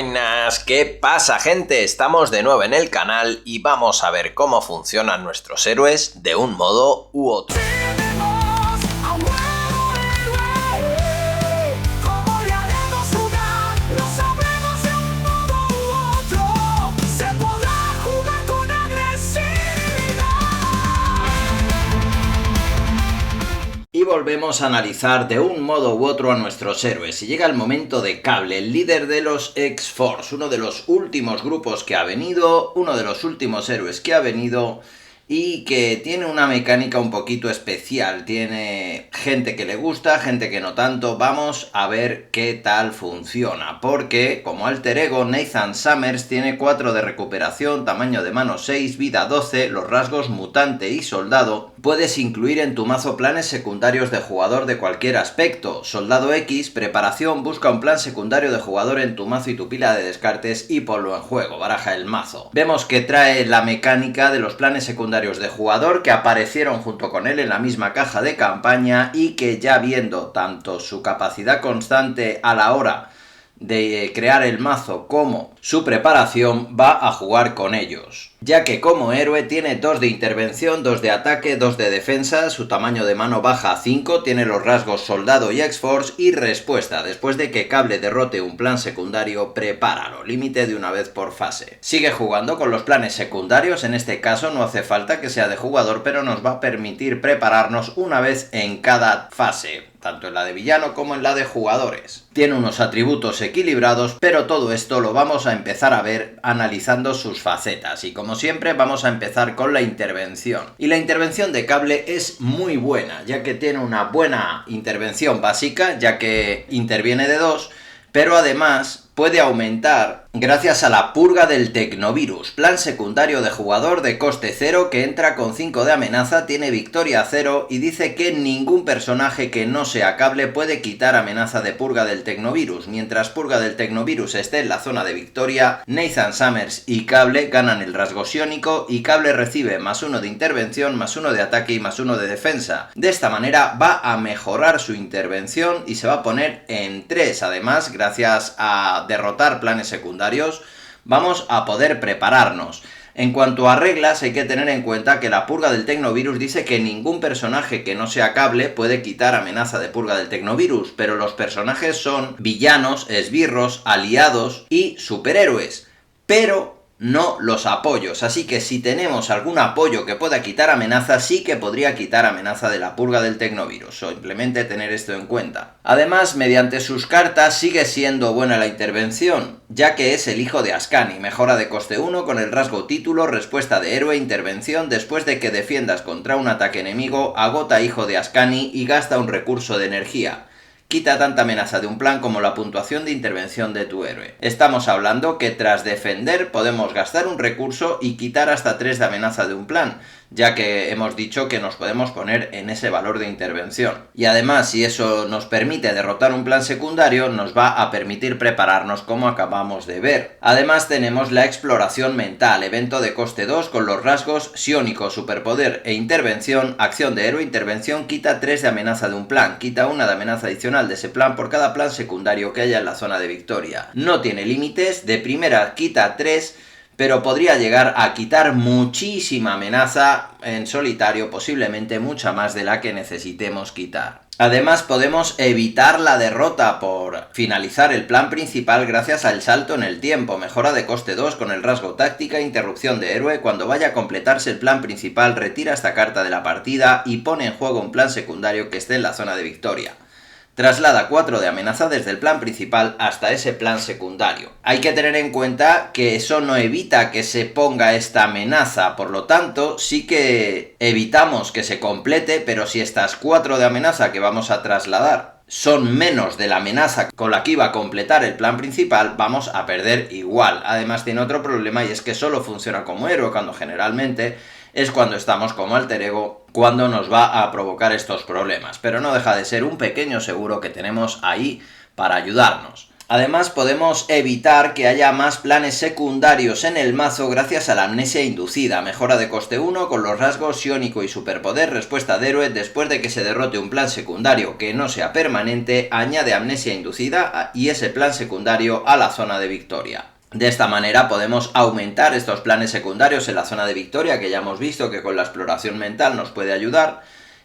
Buenas, ¿qué pasa, gente? Estamos de nuevo en el canal y vamos a ver cómo funcionan nuestros héroes de un modo u otro. Y volvemos a analizar de un modo u otro a nuestros héroes. Y llega el momento de Cable, el líder de los X-Force, uno de los últimos grupos que ha venido, uno de los últimos héroes que ha venido y que tiene una mecánica un poquito especial. Tiene gente que le gusta, gente que no tanto. Vamos a ver qué tal funciona, porque como alter ego, Nathan Summers tiene 4 de recuperación, tamaño de mano 6, vida 12, los rasgos mutante y soldado. Puedes incluir en tu mazo planes secundarios de jugador de cualquier aspecto. Soldado X, preparación, busca un plan secundario de jugador en tu mazo y tu pila de descartes y ponlo en juego, baraja el mazo. Vemos que trae la mecánica de los planes secundarios de jugador que aparecieron junto con él en la misma caja de campaña y que ya viendo tanto su capacidad constante a la hora de crear el mazo como su preparación, va a jugar con ellos, ya que como héroe tiene 2 de intervención, 2 de ataque, 2 de defensa, su tamaño de mano baja a 5, tiene los rasgos soldado y X-Force y respuesta: después de que Cable derrote un plan secundario, prepáralo, límite de una vez por fase. Sigue jugando con los planes secundarios, en este caso no hace falta que sea de jugador, pero nos va a permitir prepararnos una vez en cada fase, tanto en la de villano como en la de jugadores. Tiene unos atributos equilibrados, pero todo esto lo vamos a empezar a ver analizando sus facetas. Y como siempre vamos a empezar con la intervención. Y la intervención de Cable es muy buena, ya que tiene una buena intervención básica, ya que interviene de 2, pero además puede aumentar gracias a la purga del Tecnovirus, plan secundario de jugador de coste 0 que entra con 5 de amenaza, tiene victoria 0 y dice que ningún personaje que no sea Cable puede quitar amenaza de purga del Tecnovirus. Mientras purga del Tecnovirus esté en la zona de victoria, Nathan Summers y Cable ganan el rasgo psiónico y Cable recibe +1 de intervención, +1 de ataque y +1 de defensa. De esta manera va a mejorar su intervención y se va a poner en 3. Además, gracias a derrotar planes secundarios, vamos a poder prepararnos. En cuanto a reglas, hay que tener en cuenta que la purga del Tecnovirus dice que ningún personaje que no sea Cable puede quitar amenaza de purga del Tecnovirus, pero los personajes son villanos, esbirros, aliados y superhéroes, pero no los apoyos, así que si tenemos algún apoyo que pueda quitar amenaza, sí que podría quitar amenaza de la purga del Tecnovirus, simplemente tener esto en cuenta. Además, mediante sus cartas sigue siendo buena la intervención, ya que es el hijo de Ascani, mejora de coste 1 con el rasgo título, respuesta de héroe, intervención: después de que defiendas contra un ataque enemigo, agota hijo de Ascani y gasta un recurso de energía. Quita tanta amenaza de un plan como la puntuación de intervención de tu héroe. Estamos hablando que tras defender podemos gastar un recurso y quitar hasta 3 de amenaza de un plan, ya que hemos dicho que nos podemos poner en ese valor de intervención. Y además, si eso nos permite derrotar un plan secundario, nos va a permitir prepararnos como acabamos de ver. Además tenemos la exploración mental, evento de coste 2 con los rasgos psiónico, superpoder e intervención, acción de héroe, intervención: quita 3 de amenaza de un plan, quita 1 de amenaza adicional de ese plan por cada plan secundario que haya en la zona de victoria. No tiene límites, de primera quita 3, pero podría llegar a quitar muchísima amenaza en solitario, posiblemente mucha más de la que necesitemos quitar. Además podemos evitar la derrota por finalizar el plan principal gracias al salto en el tiempo, mejora de coste 2 con el rasgo táctica, interrupción de héroe: cuando vaya a completarse el plan principal retira esta carta de la partida y pone en juego un plan secundario que esté en la zona de victoria. Traslada 4 de amenaza desde el plan principal hasta ese plan secundario. Hay que tener en cuenta que eso no evita que se ponga esta amenaza, por lo tanto sí que evitamos que se complete, pero si estas 4 de amenaza que vamos a trasladar son menos de la amenaza con la que iba a completar el plan principal, vamos a perder igual. Además tiene otro problema, y es que solo funciona como héroe, cuando generalmente es cuando estamos como alter ego cuando nos va a provocar estos problemas, pero no deja de ser un pequeño seguro que tenemos ahí para ayudarnos. Además podemos evitar que haya más planes secundarios en el mazo gracias a la amnesia inducida, mejora de coste 1 con los rasgos psiónico y superpoder, respuesta de héroe después de que se derrote un plan secundario que no sea permanente, añade amnesia inducida y ese plan secundario a la zona de victoria. De esta manera podemos aumentar estos planes secundarios en la zona de victoria, que ya hemos visto que con la exploración mental nos puede ayudar,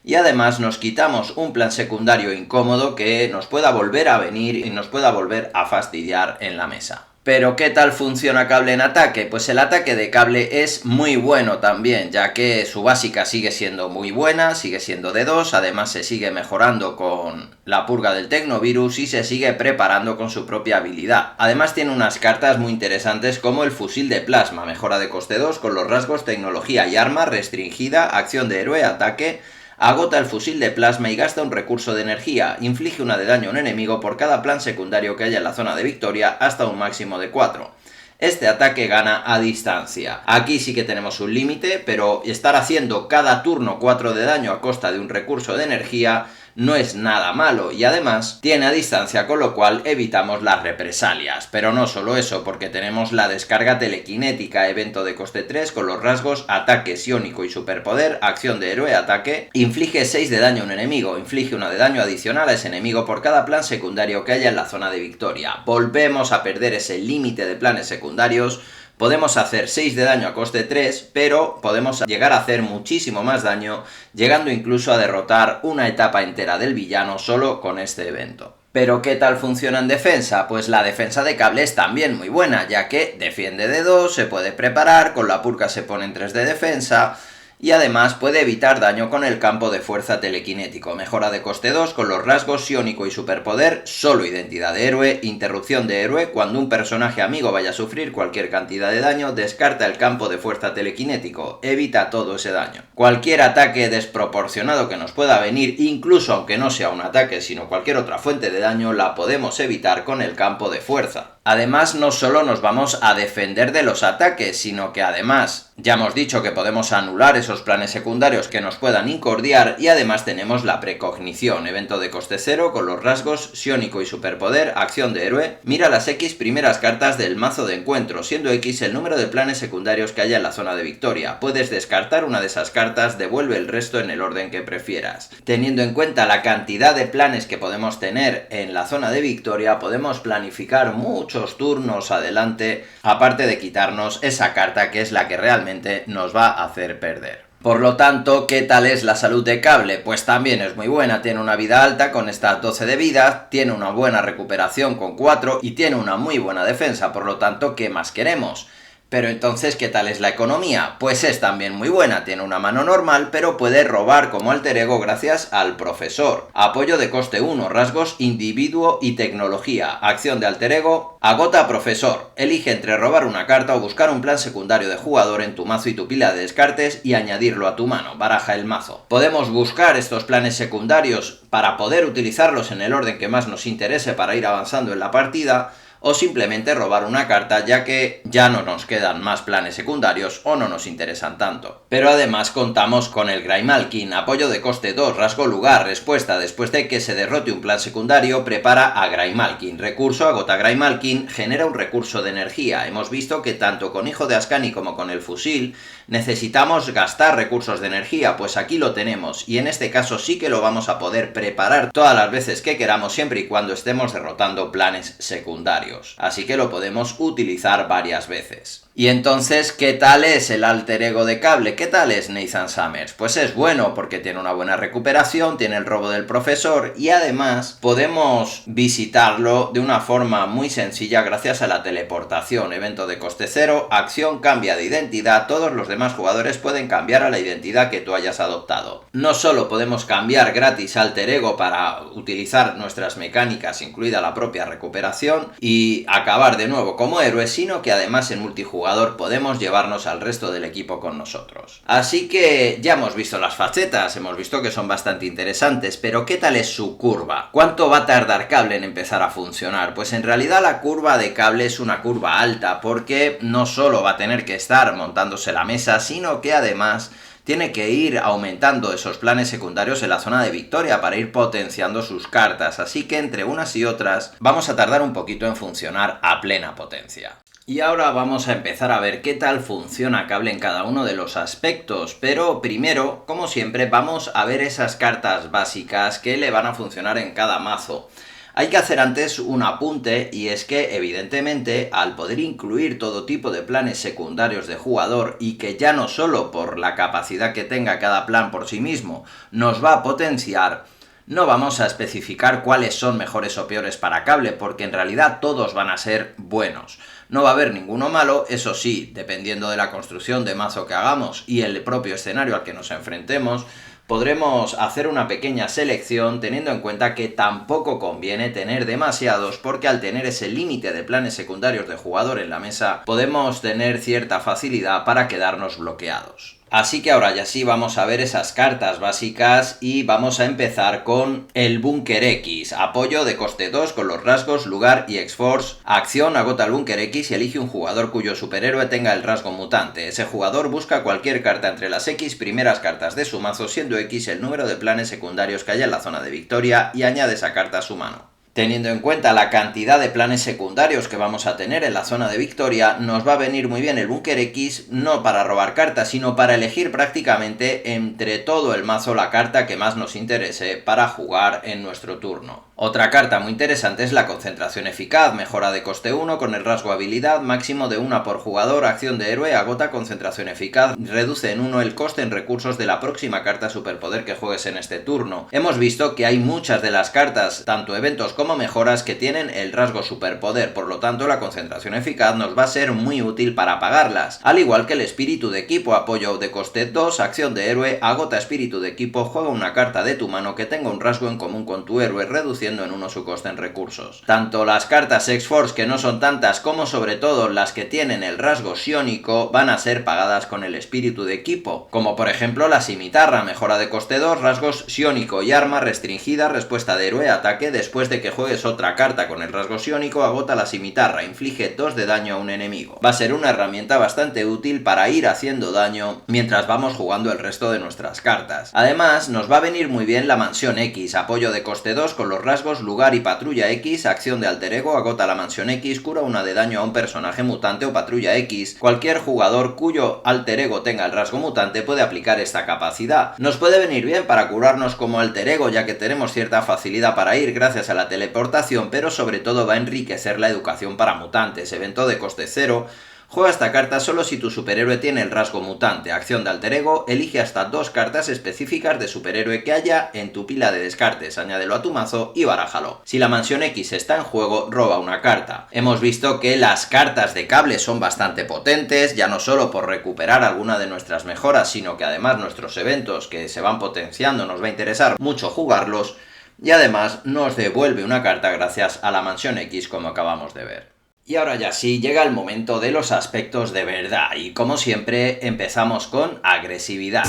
y además nos quitamos un plan secundario incómodo que nos pueda volver a venir y nos pueda volver a fastidiar en la mesa. Pero ¿qué tal funciona Cable en ataque? Pues el ataque de Cable es muy bueno también, ya que su básica sigue siendo muy buena, sigue siendo de 2, además se sigue mejorando con la purga del Tecnovirus y se sigue preparando con su propia habilidad. Además tiene unas cartas muy interesantes como el fusil de plasma, mejora de coste 2 con los rasgos tecnología y arma, restringida, acción de héroe, ataque. Agota el fusil de plasma y gasta un recurso de energía, inflige 1 de daño a un enemigo por cada plan secundario que haya en la zona de victoria hasta un máximo de 4. Este ataque gana a distancia. Aquí sí que tenemos un límite, pero estar haciendo cada turno 4 de daño a costa de un recurso de energía no es nada malo y además tiene a distancia, con lo cual evitamos las represalias. Pero no solo eso, porque tenemos la descarga telequinética, evento de coste 3 con los rasgos ataque psiónico y superpoder, acción de héroe, ataque, inflige 6 de daño a un enemigo, inflige 1 de daño adicional a ese enemigo por cada plan secundario que haya en la zona de victoria. Volvemos a perder ese límite de planes secundarios. Podemos hacer 6 de daño a coste 3, pero podemos llegar a hacer muchísimo más daño, llegando incluso a derrotar una etapa entera del villano solo con este evento. ¿Pero qué tal funciona en defensa? Pues la defensa de Cable es también muy buena, ya que defiende de 2, se puede preparar, con la purga se pone en 3 de defensa, y además puede evitar daño con el campo de fuerza telequinético, mejora de coste 2 con los rasgos psiónico y superpoder, solo identidad de héroe, interrupción de héroe, cuando un personaje amigo vaya a sufrir cualquier cantidad de daño, descarta el campo de fuerza telequinético, evita todo ese daño. Cualquier ataque desproporcionado que nos pueda venir, incluso aunque no sea un ataque sino cualquier otra fuente de daño, la podemos evitar con el campo de fuerza. Además, no solo nos vamos a defender de los ataques, sino que además ya hemos dicho que podemos anular esos planes secundarios que nos puedan incordiar y además tenemos la precognición, evento de coste 0 con los rasgos psiónico y superpoder, acción de héroe, mira las X primeras cartas del mazo de encuentro, siendo X el número de planes secundarios que haya en la zona de victoria. Puedes descartar una de esas cartas, devuelve el resto en el orden que prefieras. Teniendo en cuenta la cantidad de planes que podemos tener en la zona de victoria, podemos planificar muchos turnos adelante, aparte de quitarnos esa carta que es la que realmente nos va a hacer perder. Por lo tanto, ¿qué tal es la salud de Cable? Pues también es muy buena, tiene una vida alta con estas 12 de vida, tiene una buena recuperación con 4 y tiene una muy buena defensa, por lo tanto, ¿qué más queremos? Pero entonces, ¿qué tal es la economía? Pues es también muy buena, tiene una mano normal, pero puede robar como alter ego gracias al profesor. Apoyo de coste 1, rasgos individuo y tecnología. Acción de alter ego, agota a profesor. Elige entre robar una carta o buscar un plan secundario de jugador en tu mazo y tu pila de descartes y añadirlo a tu mano. Baraja el mazo. Podemos buscar estos planes secundarios para poder utilizarlos en el orden que más nos interese para ir avanzando en la partida, o simplemente robar una carta ya que ya no nos quedan más planes secundarios o no nos interesan tanto. Pero además contamos con el Graymalkin, apoyo de coste 2, rasgo lugar, respuesta, después de que se derrote un plan secundario, prepara a Graymalkin, recurso, agota Graymalkin, genera un recurso de energía. Hemos visto que tanto con Hijo de Ascani como con el fusil necesitamos gastar recursos de energía, pues aquí lo tenemos y en este caso sí que lo vamos a poder preparar todas las veces que queramos siempre y cuando estemos derrotando planes secundarios. Así que lo podemos utilizar varias veces. Y entonces, ¿qué tal es el alter ego de Cable? ¿Qué tal es Nathan Summers? Pues es bueno porque tiene una buena recuperación, tiene el robo del profesor y además podemos visitarlo de una forma muy sencilla gracias a la teleportación, evento de coste 0, acción cambia de identidad, todos los demás jugadores pueden cambiar a la identidad que tú hayas adoptado. No solo podemos cambiar gratis alter ego para utilizar nuestras mecánicas, incluida la propia recuperación, y acabar de nuevo como héroe, sino que además en multijugador jugador podemos llevarnos al resto del equipo con nosotros. Así que ya hemos visto las facetas, hemos visto que son bastante interesantes, pero ¿qué tal es su curva? ¿Cuánto va a tardar Cable en empezar a funcionar? Pues en realidad la curva de Cable es una curva alta, porque no solo va a tener que estar montándose la mesa, sino que además tiene que ir aumentando esos planes secundarios en la zona de victoria para ir potenciando sus cartas, así que entre unas y otras vamos a tardar un poquito en funcionar a plena potencia. Y ahora vamos a empezar a ver qué tal funciona Cable en cada uno de los aspectos, pero primero, como siempre, vamos a ver esas cartas básicas que le van a funcionar en cada mazo. Hay que hacer antes un apunte, y es que evidentemente al poder incluir todo tipo de planes secundarios de jugador y que ya no solo por la capacidad que tenga cada plan por sí mismo nos va a potenciar, no vamos a especificar cuáles son mejores o peores para Cable, porque en realidad todos van a ser buenos. No va a haber ninguno malo, eso sí, dependiendo de la construcción de mazo que hagamos y el propio escenario al que nos enfrentemos, podremos hacer una pequeña selección teniendo en cuenta que tampoco conviene tener demasiados, porque al tener ese límite de planes secundarios de jugador en la mesa podemos tener cierta facilidad para quedarnos bloqueados. Así que ahora ya sí vamos a ver esas cartas básicas y vamos a empezar con el Búnker X, apoyo de coste 2 con los rasgos lugar y X-Force. Acción: agota el Búnker X y elige un jugador cuyo superhéroe tenga el rasgo mutante. Ese jugador busca cualquier carta entre las X primeras cartas de su mazo, siendo X el número de planes secundarios que haya en la zona de victoria, y añade esa carta a su mano. Teniendo en cuenta la cantidad de planes secundarios que vamos a tener en la zona de victoria, nos va a venir muy bien el Búnker X, no para robar cartas, sino para elegir prácticamente entre todo el mazo la carta que más nos interese para jugar en nuestro turno. Otra carta muy interesante es la Concentración Eficaz, mejora de coste 1 con el rasgo habilidad, máximo de 1 por jugador, acción de héroe, agota Concentración Eficaz, reduce en 1 el coste en recursos de la próxima carta superpoder que juegues en este turno. Hemos visto que hay muchas de las cartas, tanto eventos como mejoras, que tienen el rasgo superpoder, por lo tanto la Concentración Eficaz nos va a ser muy útil para pagarlas. Al igual que el Espíritu de Equipo, apoyo de coste 2, acción de héroe, agota Espíritu de Equipo, juega una carta de tu mano que tenga un rasgo en común con tu héroe, reduciendo en 1 su coste en recursos. Tanto las cartas X-Force, que no son tantas, como sobre todo las que tienen el rasgo psiónico, van a ser pagadas con el Espíritu de Equipo, como por ejemplo la Simitarra, mejora de coste 2, rasgos psiónico y arma restringida, respuesta de héroe, ataque. Después de que juegues otra carta con el rasgo psiónico, agota la Simitarra, inflige 2 de daño a un enemigo. Va a ser una herramienta bastante útil para ir haciendo daño mientras vamos jugando el resto de nuestras cartas. Además, nos va a venir muy bien la Mansión X, apoyo de coste 2 con los rasgos lugar y patrulla X, acción de alter ego, agota la Mansión X, cura 1 de daño a un personaje mutante o patrulla X. Cualquier jugador cuyo alter ego tenga el rasgo mutante puede aplicar esta capacidad. Nos puede venir bien para curarnos como alter ego, ya que tenemos cierta facilidad para ir gracias a la teleportación, pero sobre todo va a enriquecer la educación para mutantes, evento de coste 0. Juega esta carta solo si tu superhéroe tiene el rasgo mutante. Acción de alter ego, elige hasta 2 cartas específicas de superhéroe que haya en tu pila de descartes, añádelo a tu mazo y barájalo. Si la Mansión X está en juego, roba una carta. Hemos visto que las cartas de Cable son bastante potentes, ya no solo por recuperar alguna de nuestras mejoras, sino que además nuestros eventos que se van potenciando nos va a interesar mucho jugarlos, y además nos devuelve una carta gracias a la Mansión X, como acabamos de ver. Y ahora ya sí, llega el momento de los aspectos de verdad, y como siempre empezamos con agresividad.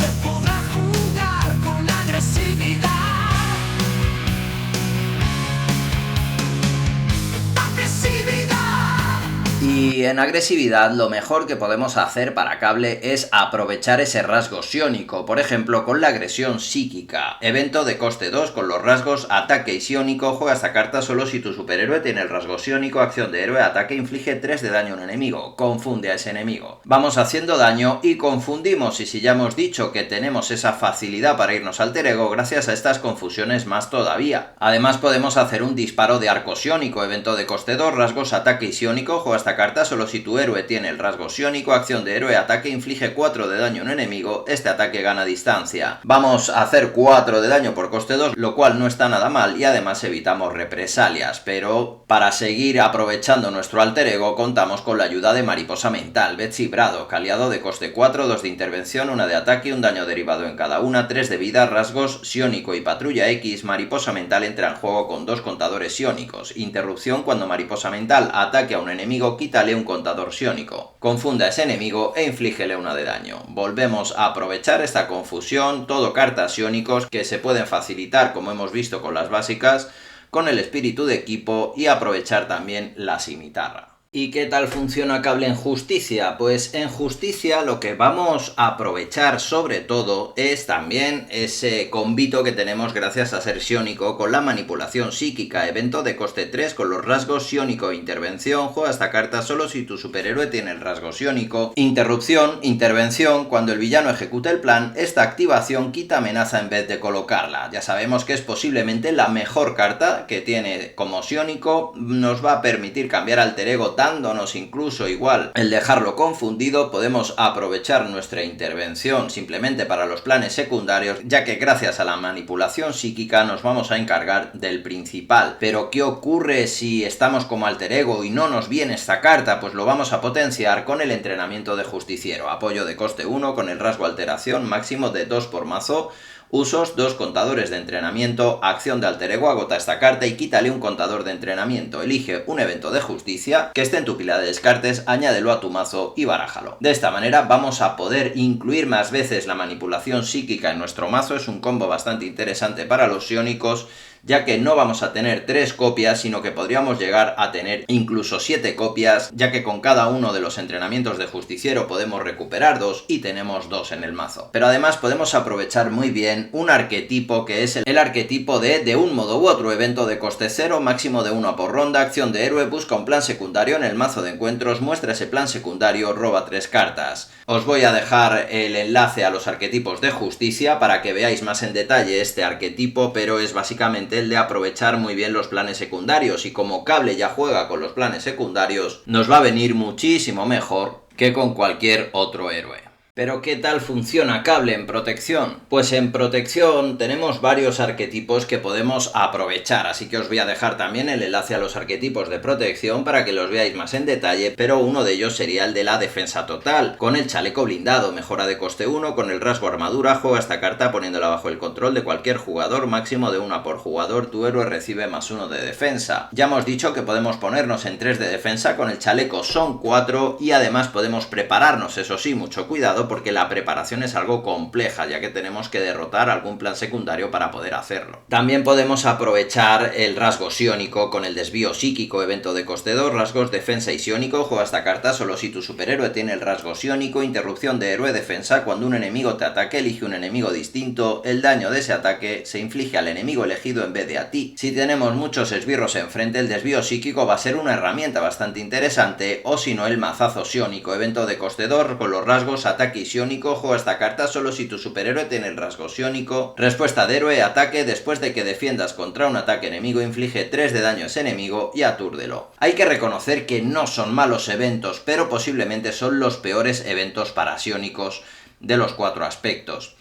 Y en agresividad lo mejor que podemos hacer para Cable es aprovechar ese rasgo psiónico, por ejemplo con la agresión psíquica. Evento de coste 2 con los rasgos ataque y psiónico, juega esta carta solo si tu superhéroe tiene el rasgo psiónico, acción de héroe, ataque, inflige 3 de daño a un enemigo, confunde a ese enemigo. Vamos haciendo daño y confundimos, y si ya hemos dicho que tenemos esa facilidad para irnos al alter ego, gracias a estas confusiones más todavía. Además podemos hacer un disparo de arco psiónico, evento de coste 2, rasgos ataque y psiónico, juega esta carta solo si tu héroe tiene el rasgo psiónico, acción de héroe, ataque, inflige 4 de daño a un enemigo, este ataque gana distancia. Vamos a hacer 4 de daño por coste 2, lo cual no está nada mal, y además evitamos represalias, pero para seguir aprovechando nuestro alter ego contamos con la ayuda de Mariposa Mental, Betsy Braddock, aliado de coste 4, 2 de intervención, 1 de ataque, un daño derivado en cada una, 3 de vida, rasgos psiónico y patrulla X. Mariposa Mental entra en juego con 2 contadores psiónicos. Interrupción: cuando Mariposa Mental ataque a un enemigo, quítale quítale un contador psiónico. Confunda a ese enemigo e inflígele una de daño. Volvemos a aprovechar esta confusión, todo cartas psiónicos que se pueden facilitar, como hemos visto con las básicas, con el espíritu de equipo y aprovechar también la cimitarra. ¿Y qué tal funciona Cable en Justicia? Pues en Justicia lo que vamos a aprovechar sobre todo es también ese combito que tenemos gracias a ser psiónico con la manipulación psíquica, evento de coste 3 con los rasgos psiónico e intervención. Juega esta carta solo si tu superhéroe tiene el rasgo psiónico. Interrupción, intervención, cuando el villano ejecute el plan, esta activación quita amenaza en vez de colocarla. Ya sabemos que es posiblemente la mejor carta que tiene como psiónico, nos va a permitir cambiar alter ego dándonos incluso igual el dejarlo confundido. Podemos aprovechar nuestra intervención simplemente para los planes secundarios, ya que gracias a la manipulación psíquica nos vamos a encargar del principal. Pero ¿qué ocurre si estamos como alter ego y no nos viene esta carta? Pues lo vamos a potenciar con el entrenamiento de justiciero, apoyo de coste 1 con el rasgo alteración máximo de 2 por mazo. Usos, 2 contadores de entrenamiento, acción de alter ego, agota esta carta y quítale un contador de entrenamiento. Elige un evento de justicia que esté en tu pila de descartes, añádelo a tu mazo y barájalo. De esta manera vamos a poder incluir más veces la manipulación psíquica en nuestro mazo. Es un combo bastante interesante para los psiónicos, ya que no vamos a tener 3 copias, sino que podríamos llegar a tener incluso 7 copias, ya que con cada uno de los entrenamientos de justiciero podemos recuperar 2 y tenemos 2 en el mazo. Pero además podemos aprovechar muy bien un arquetipo que es el arquetipo de un modo u otro, evento de coste 0, máximo de 1 por ronda, acción de héroe, busca un plan secundario en el mazo de encuentros, muestra ese plan secundario, roba 3 cartas. Os voy a dejar el enlace a los arquetipos de justicia para que veáis más en detalle este arquetipo, pero es básicamente el de aprovechar muy bien los planes secundarios, y como Cable ya juega con los planes secundarios, nos va a venir muchísimo mejor que con cualquier otro héroe. ¿Pero qué tal funciona Cable en protección? Pues en protección tenemos varios arquetipos que podemos aprovechar, así que os voy a dejar también el enlace a los arquetipos de protección para que los veáis más en detalle, pero uno de ellos sería el de la defensa total, con el chaleco blindado, mejora de coste 1, con el rasgo armadura, juega esta carta poniéndola bajo el control de cualquier jugador, máximo de 1 por jugador, tu héroe recibe +1 de defensa. Ya hemos dicho que podemos ponernos en 3 de defensa, con el chaleco son 4 y además podemos prepararnos, eso sí, mucho cuidado, porque la preparación es algo compleja, ya que tenemos que derrotar algún plan secundario para poder hacerlo. También podemos aprovechar el rasgo psiónico con el desvío psíquico, evento de coste 2, rasgos defensa y psiónico, juega esta carta solo si tu superhéroe tiene el rasgo psiónico, interrupción de héroe, defensa, cuando un enemigo te ataque elige un enemigo distinto, el daño de ese ataque se inflige al enemigo elegido en vez de a ti. Si tenemos muchos esbirros enfrente, el desvío psíquico va a ser una herramienta bastante interesante, o si no el mazazo psiónico, evento de coste 2 con los rasgos ataque y psiónico, juega esta carta solo si tu superhéroe tiene el rasgo psiónico, respuesta de héroe, ataque, después de que defiendas contra un ataque enemigo, inflige 3 de daño a ese enemigo y atúrdelo. Hay que reconocer que no son malos eventos, pero posiblemente son los peores eventos para psiónicos de los 4 aspectos.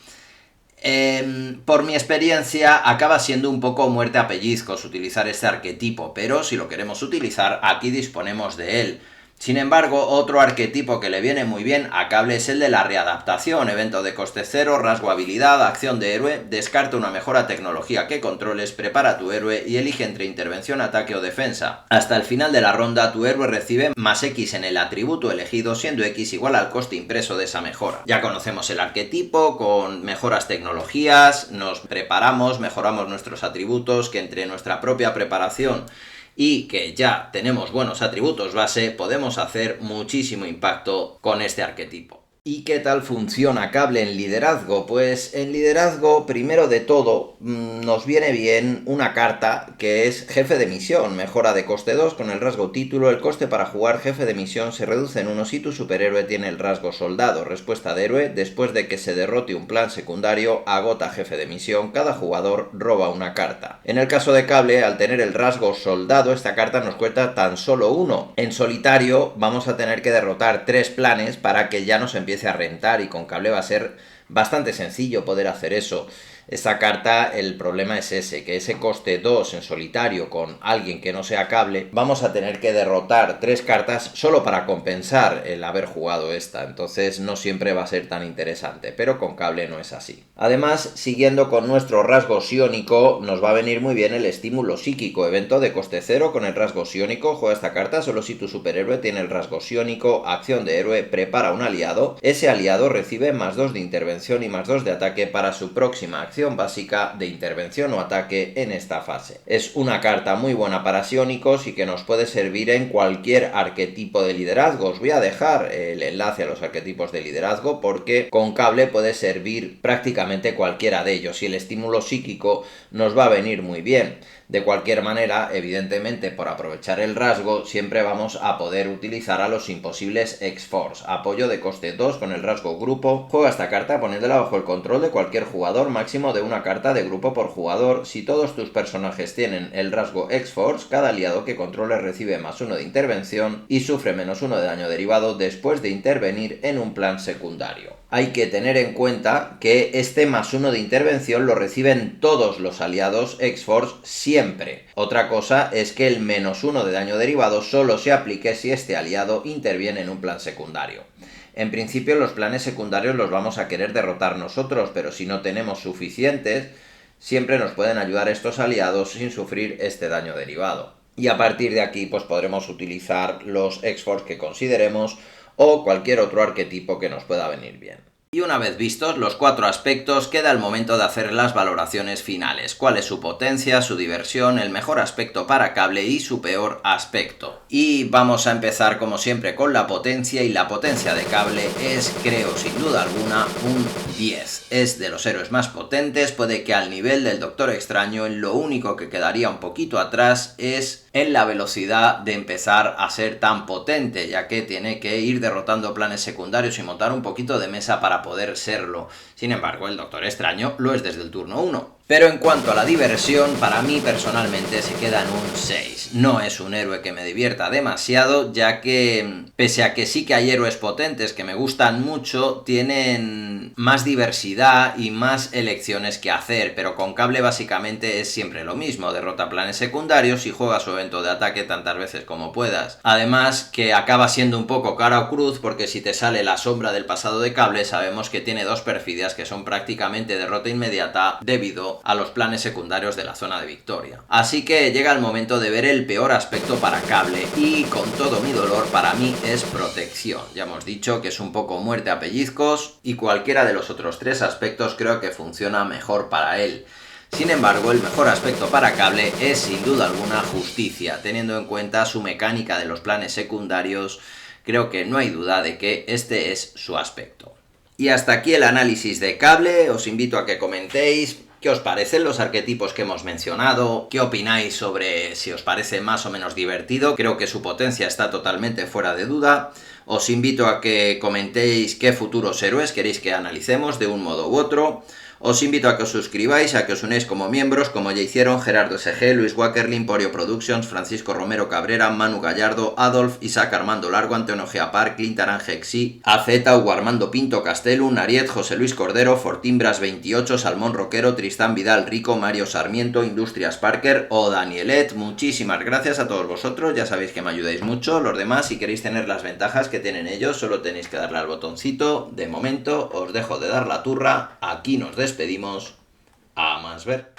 Por mi experiencia acaba siendo un poco muerte a pellizcos utilizar este arquetipo, pero si lo queremos utilizar aquí disponemos de él. Sin embargo, otro arquetipo que le viene muy bien a Cable es el de la readaptación, evento de coste 0, rasgo habilidad, acción de héroe, descarta una mejora tecnología que controles, prepara tu héroe y elige entre intervención, ataque o defensa. Hasta el final de la ronda tu héroe recibe +X en el atributo elegido, siendo X igual al coste impreso de esa mejora. Ya conocemos el arquetipo, con mejoras tecnologías, nos preparamos, mejoramos nuestros atributos, que entre nuestra propia preparación y que ya tenemos buenos atributos base, podemos hacer muchísimo impacto con este arquetipo. ¿Y qué tal funciona Cable en liderazgo? Pues en liderazgo, primero de todo, nos viene bien una carta que es jefe de misión, mejora de coste 2 con el rasgo título, el coste para jugar jefe de misión se reduce en 1 si tu superhéroe tiene el rasgo soldado, respuesta de héroe, después de que se derrote un plan secundario, agota jefe de misión, cada jugador roba una carta. En el caso de Cable, al tener el rasgo soldado, esta carta nos cuesta tan solo 1. En solitario vamos a tener que derrotar 3 planes para que ya nos empiece a rentar, y con Cable va a ser bastante sencillo poder hacer eso. Esta carta, el problema es ese, que ese coste 2 en solitario con alguien que no sea Cable, vamos a tener que derrotar 3 cartas solo para compensar el haber jugado esta, entonces no siempre va a ser tan interesante, pero con Cable no es así. Además, siguiendo con nuestro rasgo psiónico, nos va a venir muy bien el estímulo psíquico, evento de coste 0 con el rasgo psiónico. Juega esta carta solo si tu superhéroe tiene el rasgo psiónico, acción de héroe, prepara un aliado, ese aliado recibe +2 de intervención y +2 de ataque para su próxima acción básica de intervención o ataque en esta fase. Es una carta muy buena para psiónicos y que nos puede servir en cualquier arquetipo de liderazgo. Os voy a dejar el enlace a los arquetipos de liderazgo porque con Cable puede servir prácticamente cualquiera de ellos y el estímulo psíquico nos va a venir muy bien. De cualquier manera, evidentemente, por aprovechar el rasgo, siempre vamos a poder utilizar a los imposibles X-Force. Apoyo de coste 2 con el rasgo grupo. Juega esta carta poniéndola bajo el control de cualquier jugador, máximo de una carta de grupo por jugador. Si todos tus personajes tienen el rasgo X-Force, cada aliado que controle recibe +1 de intervención y sufre -1 de daño derivado después de intervenir en un plan secundario. Hay que tener en cuenta que este +1 de intervención lo reciben todos los aliados X-Force siempre. Otra cosa es que el -1 de daño derivado solo se aplique si este aliado interviene en un plan secundario. En principio los planes secundarios los vamos a querer derrotar nosotros, pero si no tenemos suficientes, siempre nos pueden ayudar estos aliados sin sufrir este daño derivado. Y a partir de aquí pues podremos utilizar los X-Force que consideremos o cualquier otro arquetipo que nos pueda venir bien. Y una vez vistos los 4 aspectos, queda el momento de hacer las valoraciones finales. ¿Cuál es su potencia, su diversión, el mejor aspecto para Cable y su peor aspecto? Y vamos a empezar como siempre con la potencia, y la potencia de Cable es, creo sin duda alguna, un 10. Es de los héroes más potentes, puede que al nivel del Doctor Extraño. Lo único que quedaría un poquito atrás es en la velocidad de empezar a ser tan potente, ya que tiene que ir derrotando planes secundarios y montar un poquito de mesa para poder serlo. Sin embargo, el Doctor Extraño lo es desde el turno 1. Pero en cuanto a la diversión, para mí personalmente se queda en un 6. No es un héroe que me divierta demasiado, ya que pese a que sí que hay héroes potentes que me gustan mucho, tienen más diversidad y más elecciones que hacer, pero con Cable básicamente es siempre lo mismo: derrota planes secundarios y juega su evento de ataque tantas veces como puedas. Además que acaba siendo un poco cara o cruz, porque si te sale la sombra del pasado de Cable, sabemos que tiene 2 perfidias que son prácticamente derrota inmediata debido a los planes secundarios de la zona de victoria. Así que llega el momento de ver el peor aspecto para Cable, y con todo mi dolor, para mí es protección. Ya hemos dicho que es un poco muerte a pellizcos, y cualquiera de los otros 3 aspectos creo que funciona mejor para él. Sin embargo, el mejor aspecto para Cable es sin duda alguna justicia. Teniendo en cuenta su mecánica de los planes secundarios, creo que no hay duda de que este es su aspecto. Y hasta aquí el análisis de Cable. Os invito a que comentéis qué os parecen los arquetipos que hemos mencionado, qué opináis sobre si os parece más o menos divertido. Creo que su potencia está totalmente fuera de duda. Os invito a que comentéis qué futuros héroes queréis que analicemos de un modo u otro. Os invito a que os suscribáis, a que os unáis como miembros, como ya hicieron Gerardo SG, Luis Wackerlin, Porio Productions, Francisco Romero Cabrera, Manu Gallardo, Adolf, Isaac Armando Largo, Antonio Geapar, Clint Arangexi, AZ, Hugo Armando Pinto Castelu, Nariet, José Luis Cordero, Fortimbras 28, Salmón Roquero, Tristán Vidal Rico, Mario Sarmiento, Industrias Parker o Danielet. Muchísimas gracias a todos vosotros, ya sabéis que me ayudáis mucho. Los demás, si queréis tener las ventajas que tienen ellos, solo tenéis que darle al botoncito. De momento os dejo de dar la turra, aquí nos despedimos, a más ver.